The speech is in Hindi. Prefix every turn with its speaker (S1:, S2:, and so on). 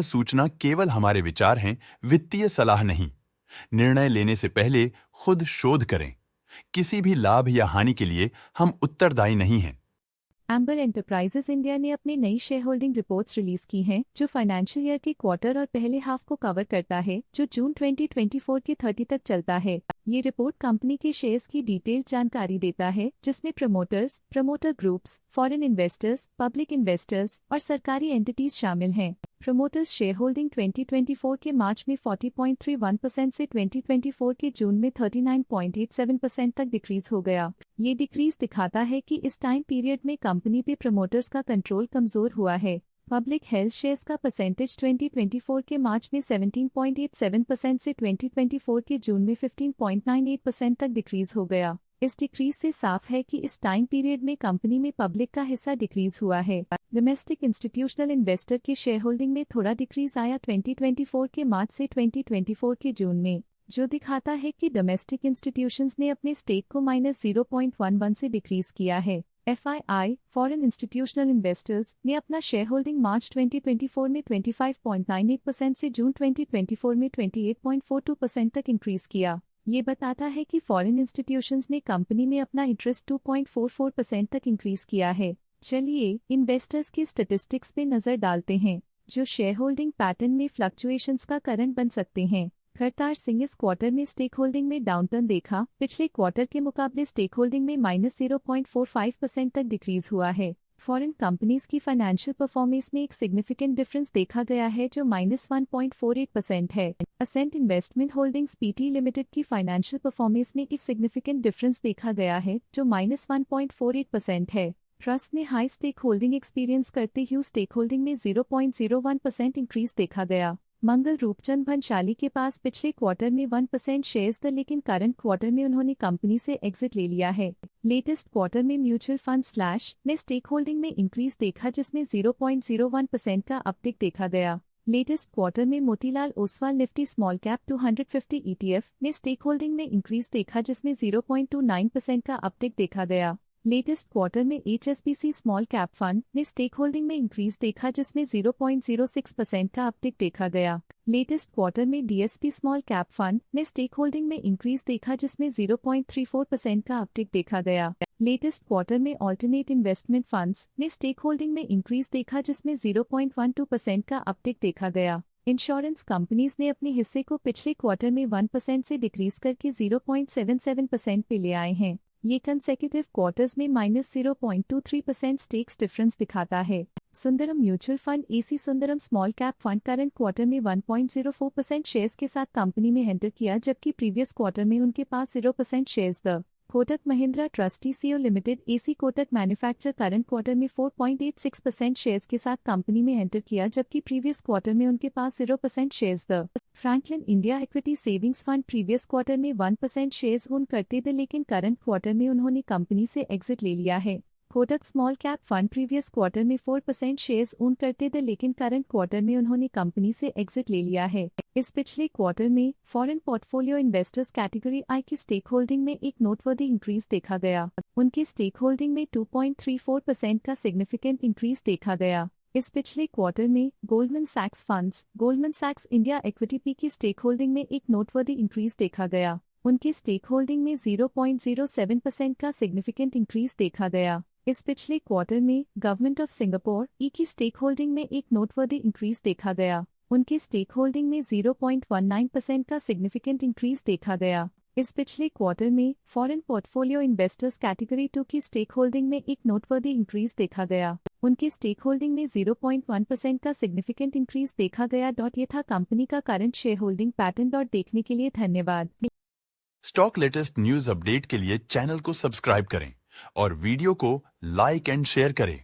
S1: सूचना केवल हमारे विचार हैं, वित्तीय सलाह नहीं। निर्णय लेने से पहले खुद शोध करें। किसी भी लाभ या हानि के लिए हम उत्तरदायी नहीं हैं।
S2: एम्बर एंटरप्राइजेज इंडिया ने अपनी नई शेयर होल्डिंग रिपोर्ट्स रिलीज की हैं, जो फाइनेंशियल ईयर के क्वार्टर और पहले हाफ को कवर करता है, जो जून 2024 के 30 तक चलता है। ये रिपोर्ट कंपनी के शेयर्स की डिटेल्ड जानकारी देता है, जिसमें promoters, promoter groups, foreign investors, public investors और सरकारी एंटिटीज शामिल हैं। प्रमोटर्स शेयर होल्डिंग 2024 के मार्च में 40.31% से 2024 के जून में 39.87% तक डिक्रीज हो गया। ये डिक्रीज दिखाता है कि इस टाइम पीरियड में कंपनी पे प्रमोटर्स का कंट्रोल कमजोर हुआ है। पब्लिक हेल्थ शेयर्स का परसेंटेज 2024 के मार्च में 17.87% से 2024 के जून में 15.98% तक डिक्रीज हो गया। इस डिक्रीज से साफ है कि इस टाइम पीरियड में कंपनी में पब्लिक का हिस्सा डिक्रीज हुआ है। डोमेस्टिक इंस्टीट्यूशनल इन्वेस्टर के शेयर होल्डिंग में थोड़ा डिक्रीज आया 2024 के मार्च से 2024 के जून में, जो दिखाता है कि डोमेस्टिक इंस्टीट्यूशंस ने अपने स्टेक को -0.11 से डिक्रीज किया है। FII, फॉरेन इंस्टीट्यूशनल इन्वेस्टर्स, ने अपना शेयर होल्डिंग मार्च 2024 में 25.98% से जून 2024 में 28.42% तक इंक्रीज किया। ये बताता है कि फॉरेन इंस्टीट्यूशंस ने कंपनी में अपना इंटरेस्ट 2.44% तक इंक्रीज किया है। चलिए इन्वेस्टर्स के स्टैटिस्टिक्स पे नजर डालते हैं, जो शेयर होल्डिंग पैटर्न में फ्लक्चुएशंस का कारण बन सकते हैं। खरतार सिंह इस क्वार्टर में स्टेक होल्डिंग में डाउनटर्न देखा। पिछले क्वार्टर के मुकाबले स्टेक होल्डिंग में -0.45% तक डिक्रीज हुआ है। फॉरेन कंपनीज की फाइनेंशियल परफॉर्मेंस में एक सिग्निफिकेंट डिफरेंस देखा गया है, जो -1.48% है। Ascent Investment Holdings PT Limited की फाइनेंशियल परफॉर्मेंस में एक सिग्निफिकेंट डिफरेंस देखा गया है, जो -1.48% है। ट्रस्ट ने हाई स्टेक होल्डिंग एक्सपीरियंस करते हुए स्टेक होल्डिंग में 0.01% इंक्रीज देखा गया। मंगल रूपचंद भंसाली के पास पिछले क्वार्टर में 1% शेयर्स थे, लेकिन करंट क्वार्टर में उन्होंने कंपनी से एग्जिट ले लिया है। लेटेस्ट क्वार्टर में म्यूचुअल फंड स्लैश ने स्टेक होल्डिंग में इंक्रीज देखा, जिसमें 0.01% का अपटिक देखा गया। लेटेस्ट क्वार्टर में Motilal Oswal Nifty small cap 250 ETF ने स्टेक होल्डिंग में इंक्रीज देखा, जिसमें 0.29% का अपटिक देखा गया। लेटेस्ट क्वार्टर में HSBC स्मॉल कैप फंड ने स्टेक होल्डिंग में इंक्रीज देखा, जिसमें 0.06% का अपटिक देखा गया। लेटेस्ट क्वार्टर में DSP स्मॉल कैप फंड ने स्टेक होल्डिंग में इंक्रीज देखा, जिसमें 0.34% का अपटिक देखा गया। लेटेस्ट क्वार्टर में ऑल्टरनेट इन्वेस्टमेंट फंड्स ने स्टेक होल्डिंग में इंक्रीज देखा, जिसमें 0.12% का अपटिक देखा गया। इंश्योरेंस कंपनीज ने अपने हिस्से को पिछले क्वार्टर में 1% से डिक्रीज करके 0.77% पे ले आए हैं। ये कंसेक्यूटिव क्वार्टर्स में -0.23% स्टेक्स डिफरेंस दिखाता है। Sundaram mutual fund AC Sundaram small cap fund current quarter में 1.04% शेयर्स के साथ कंपनी में एंटर किया, जबकि प्रीवियस क्वार्टर में उनके पास 0% shares the Kotak Mahindra trust TCO limited AC Kotak manufacture current quarter में 4.86% शेयर्स के साथ कंपनी में एंटर किया, जबकि प्रीवियस क्वार्टर में उनके पास 0% shares the Franklin India equity savings fund previous quarter में 1% शेयर्स ओन करते थे, लेकिन करंट क्वार्टर में उन्होंने कंपनी से एग्जिट ले लिया है। Kotak small cap fund previous quarter में 4% शेयर्स ओन करते थे, लेकिन करंट क्वार्टर में उन्होंने कंपनी से एग्जिट ले लिया है। इस पिछले क्वार्टर में foreign portfolio investors category I की स्टेक होल्डिंग में एक नोटवर्दी इंक्रीज देखा गया। उनकी स्टेक होल्डिंग में 2.34% का सिग्निफिकेंट इंक्रीज देखा गया। इस पिछले क्वार्टर में गोल्डमैन सैक्स इंडिया इक्विटी P की स्टेक होल्डिंग में एक नोटवर्दी इंक्रीज देखा गया। उनकी स्टेक होल्डिंग में 0.07% का सिग्निफिकेंट इंक्रीज देखा गया। इस पिछले क्वार्टर में गवर्नमेंट ऑफ सिंगापुर E की स्टेक होल्डिंग में एक नोटवर्दी इंक्रीज देखा गया। उनकी स्टेक होल्डिंग में 0.19% का सिग्निफिकेंट इंक्रीज देखा गया। इस पिछले क्वार्टर में फॉरेन पोर्टफोलियो इन्वेस्टर्स कैटेगरी 2 की स्टेक होल्डिंग में एक नोटवर्दी इंक्रीज देखा गया। उनकी स्टेक होल्डिंग में 0.1% का सिग्निफिकेंट इंक्रीज देखा गया। ये था कंपनी का करंट शेयर होल्डिंग पैटर्न। देखने के लिए धन्यवाद।
S1: स्टॉक लेटेस्ट न्यूज अपडेट के लिए चैनल को सब्सक्राइब करें और वीडियो को लाइक एंड शेयर करें।